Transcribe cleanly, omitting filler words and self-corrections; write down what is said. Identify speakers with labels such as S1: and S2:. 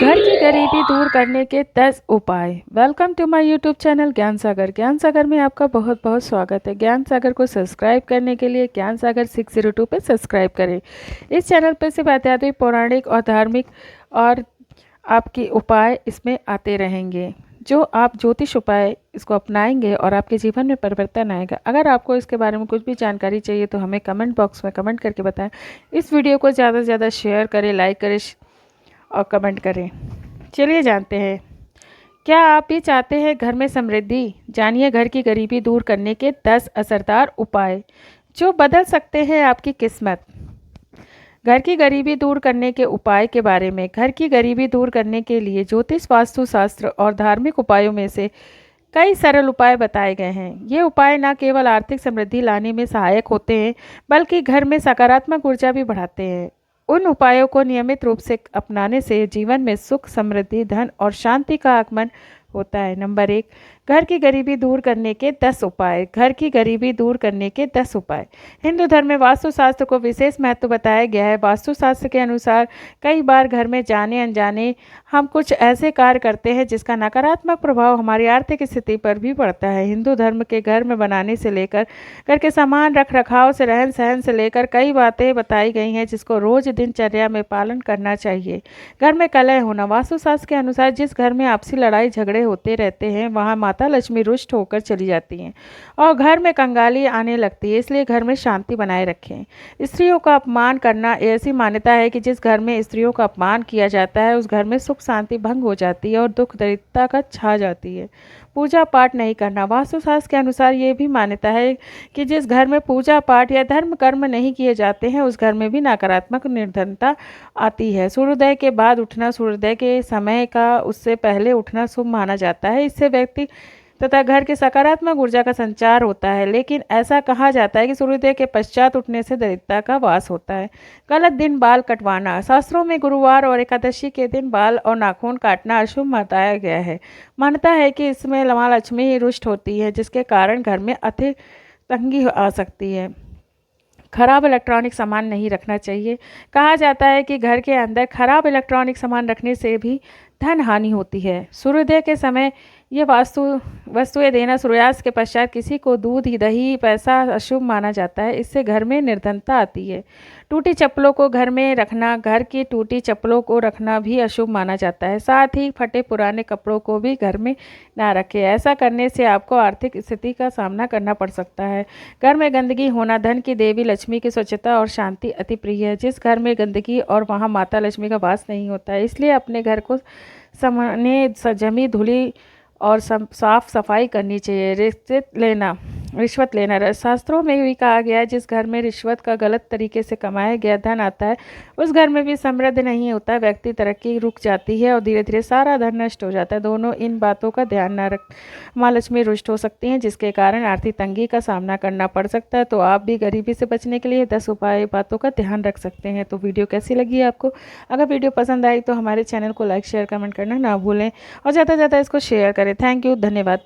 S1: घर की गरीबी दूर करने के 10 उपाय। Welcome to my YouTube channel Gyan Sagar. ज्ञान सागर में आपका बहुत बहुत स्वागत है। ज्ञान सागर को सब्सक्राइब करने के लिए ज्ञान सागर 602 पे सब्सक्राइब करें। इस चैनल पर सिर्फ आध्यात्मिक, पौराणिक और धार्मिक और आपके उपाय इसमें आते रहेंगे। जो आप ज्योतिष उपाय इसको अपनाएंगे और आपके जीवन में परिवर्तन आएगा। अगर आपको इसके बारे में कुछ भी जानकारी चाहिए तो हमें कमेंट बॉक्स में कमेंट करके बताएं। इस वीडियो को ज़्यादा से ज़्यादा शेयर करें, लाइक करें और कमेंट करें। चलिए जानते हैं, क्या आप भी चाहते हैं घर में समृद्धि? जानिए घर की गरीबी दूर करने के 10 असरदार उपाय जो बदल सकते हैं आपकी किस्मत। घर की गरीबी दूर करने के उपाय के बारे में। घर की गरीबी दूर करने के लिए ज्योतिष, वास्तु शास्त्र और धार्मिक उपायों में से कई सरल उपाय बताए गए हैं। ये उपाय न केवल आर्थिक समृद्धि लाने में सहायक होते हैं बल्कि घर में सकारात्मक ऊर्जा भी बढ़ाते हैं। उन उपायों को नियमित रूप से अपनाने से जीवन में सुख, समृद्धि, धन और शांति का आगमन होता है। नंबर 1, घर की गरीबी दूर करने के 10 उपाय। घर की गरीबी दूर करने के 10 उपाय। हिंदू धर्म में वास्तुशास्त्र को विशेष महत्व बताया गया है। वास्तुशास्त्र के अनुसार कई बार घर में जाने अनजाने हम कुछ ऐसे कार्य करते हैं जिसका नकारात्मक प्रभाव हमारी आर्थिक स्थिति पर भी पड़ता है। हिंदू धर्म के घर में बनाने से लेकर घर के सामान रख रखाव से रहन सहन से लेकर कई बातें बताई गई हैं जिसको रोज दिनचर्या में पालन करना चाहिए। घर में कलह होना। वास्तुशास्त्र के अनुसार जिस घर में आपसी लड़ाई झगड़े होते रहते हैं वहाँ माता लक्ष्मी रुष्ट होकर चली जाती हैं और घर में कंगाली आने लगती है। इसलिए घर में शांति बनाए रखें। स्त्रियों का अपमान करना। ऐसी मान्यता है कि जिस घर में स्त्रियों का अपमान किया जाता है उस घर में सुख शांति भंग हो जाती है और दुख दरिद्रता का छा जाती है। पूजा पाठ नहीं करना। वास्तुशास्त्र के अनुसार ये भी मान्यता है कि जिस घर में पूजा पाठ या धर्म कर्म नहीं किए जाते हैं उस घर में भी नकारात्मक निर्धनता आती है। सूर्योदय के बाद उठना। सूर्योदय के समय का उससे पहले उठना शुभ माना जाता है। इससे व्यक्ति तथा घर की सकारात्मक ऊर्जा का संचार होता है। लेकिन ऐसा कहा जाता है कि सूर्योदय के पश्चात उठने से दरिद्रता का वास होता है। गलत दिन बाल कटवाना। शास्त्रों में गुरुवार और एकादशी के दिन बाल और नाखून काटना अशुभ बताया गया है। मान्यता है कि इसमें मां लक्ष्मी ही रुष्ट होती है जिसके कारण घर में अधिक तंगी आ सकती है। खराब इलेक्ट्रॉनिक सामान नहीं रखना चाहिए। कहा जाता है कि घर के अंदर खराब इलेक्ट्रॉनिक सामान रखने से भी धन हानि होती है। सूर्योदय के समय ये वस्तुएं देना। सूर्यास्त के पश्चात किसी को दूध, दही, पैसा अशुभ माना जाता है। इससे घर में निर्धनता आती है। टूटी चप्पलों को घर में रखना। घर की टूटी चप्पलों को रखना भी अशुभ माना जाता है। साथ ही फटे पुराने कपड़ों को भी घर में ना रखें। ऐसा करने से आपको आर्थिक स्थिति का सामना करना पड़ सकता है। घर में गंदगी होना। धन की देवी लक्ष्मी की स्वच्छता और शांति अति प्रिय है। जिस घर में गंदगी और वहाँ माता लक्ष्मी का वास नहीं होता है इसलिए अपने घर को सामान्य जमी धुली और साफ सफाई करनी चाहिए। रिश्वत लेना। शास्त्रों में भी कहा गया है जिस घर में रिश्वत का गलत तरीके से कमाया गया धन आता है उस घर में भी समृद्ध नहीं होता। व्यक्ति तरक्की रुक जाती है और धीरे धीरे सारा धन नष्ट हो जाता है। दोनों इन बातों का ध्यान न रख मां लक्ष्मी रुष्ट हो सकती हैं जिसके कारण आर्थिक तंगी का सामना करना पड़ सकता है। तो आप भी गरीबी से बचने के लिए 10 उपाय बातों का ध्यान रख सकते हैं। तो वीडियो कैसी लगी आपको? अगर वीडियो पसंद आई तो हमारे चैनल को लाइक शेयर कमेंट करना ना भूलें और ज़्यादा से ज़्यादा इसको शेयर करें। थैंक यू, धन्यवाद।